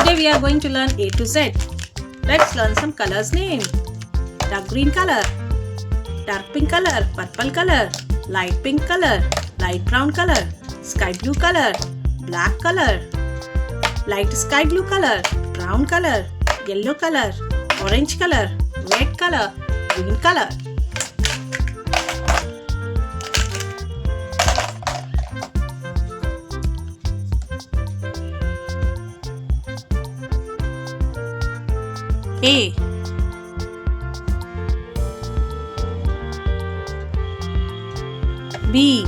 Today we are going to learn A to Z. Let's learn some colors name. Dark green color, dark pink color, purple color, light pink color, light brown color, sky blue color, black color, light sky blue color, brown color, yellow color, orange color, red color, green color. A, B,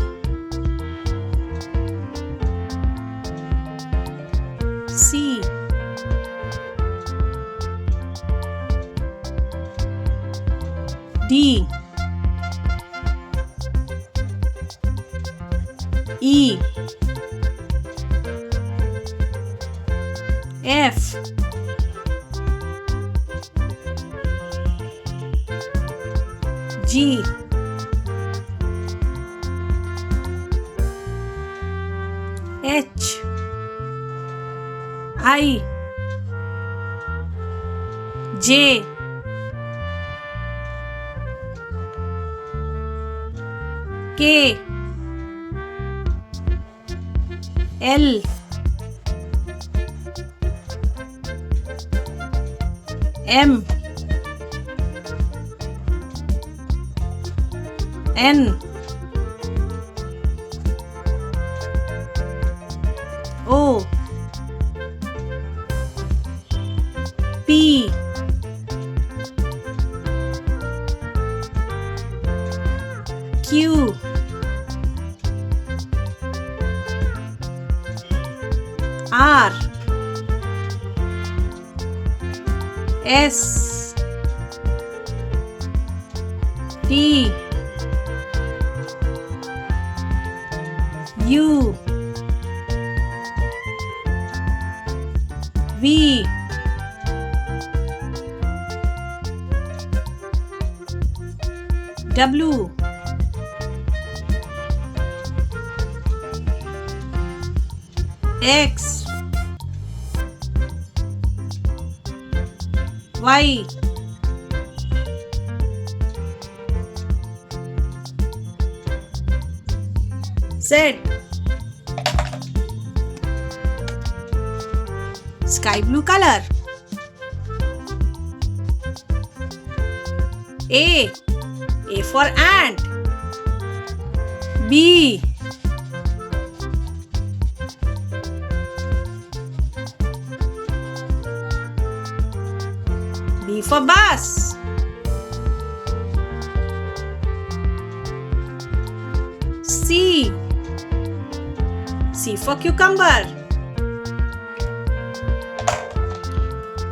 C, D, E, F, G, H, I, J, K, L, M, N, O, P, Q, R, S, T, U, V, W, X, Y, Z. Sky blue color. A for ant. B, B for bus. C for cucumber.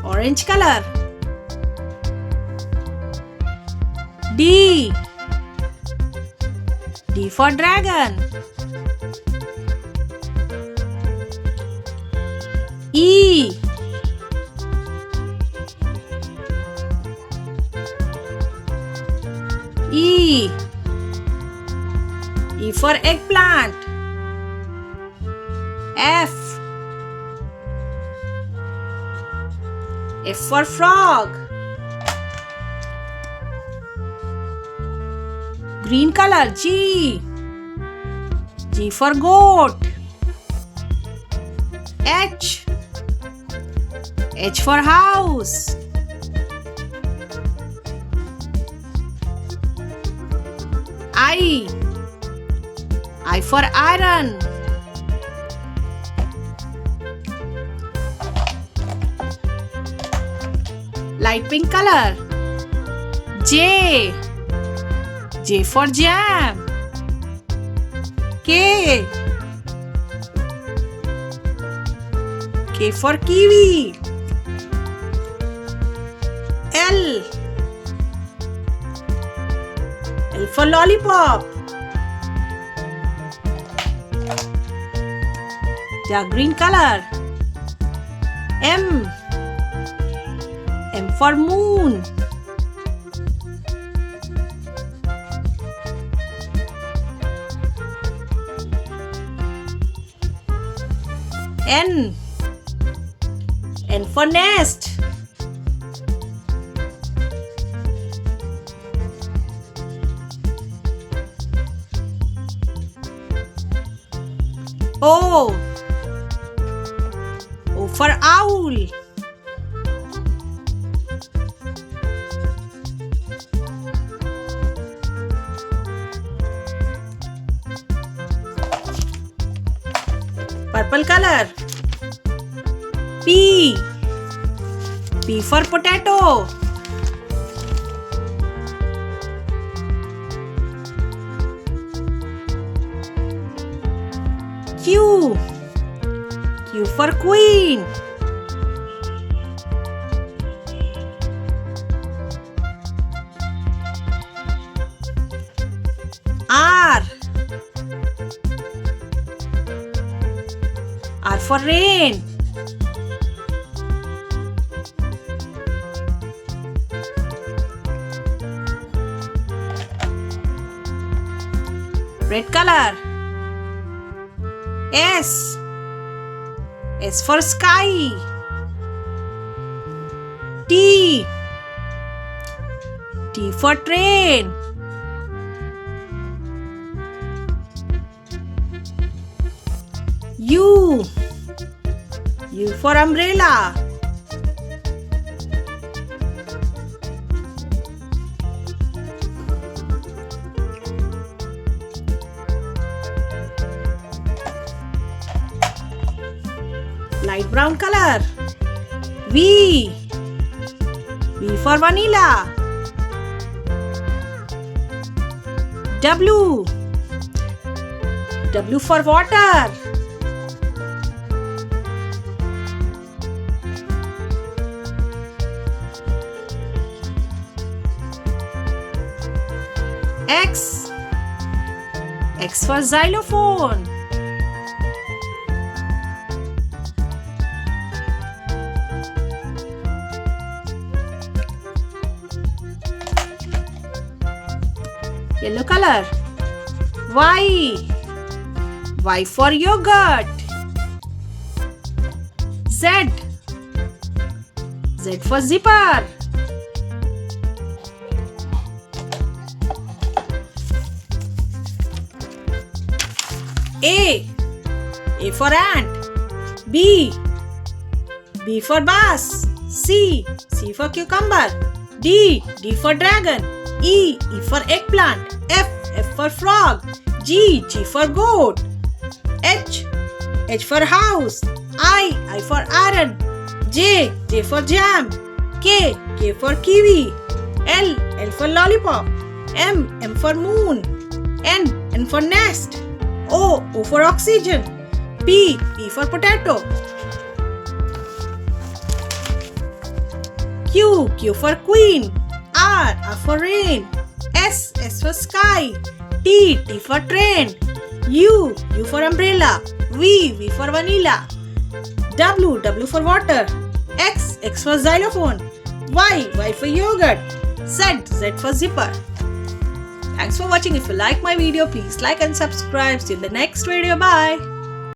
Orange color. D for dragon. E for eggplant. F for frog. Green color. G for goat. H for house. I for iron. Light pink color. J for jam. K for kiwi. L for lollipop. Dark green color. M for moon. N N for nest. O. O for owl. Purple color. P. P for potato. Q. Q for queen. R. R for rain. Red color. S. S for sky. T. T for train. U. U for umbrella. Light brown color. V. V for vanilla. W. W for water. X. X for xylophone. Yellow color. Y. Y for yogurt. Z. Z for zipper. A. A for ant. B. B for bass. C. C for cucumber. D. D for dragon. E. E for eggplant. F. F for frog. G. G for goat. H. H for house. I for iron. J. J for jam. K. K for kiwi. L. L for lollipop. M. M for moon. N. N for nest. O. O for oxygen. P. P for potato. Q. Q for queen. R. R for rain. S. S for sky. T. T for train. U. U for umbrella. V. V for vanilla. W. W for water. X. X for xylophone. Y. Y for yogurt. Z. Z for zipper. Thanks for watching. If you like my video, please like and subscribe. See you in the next video. Bye.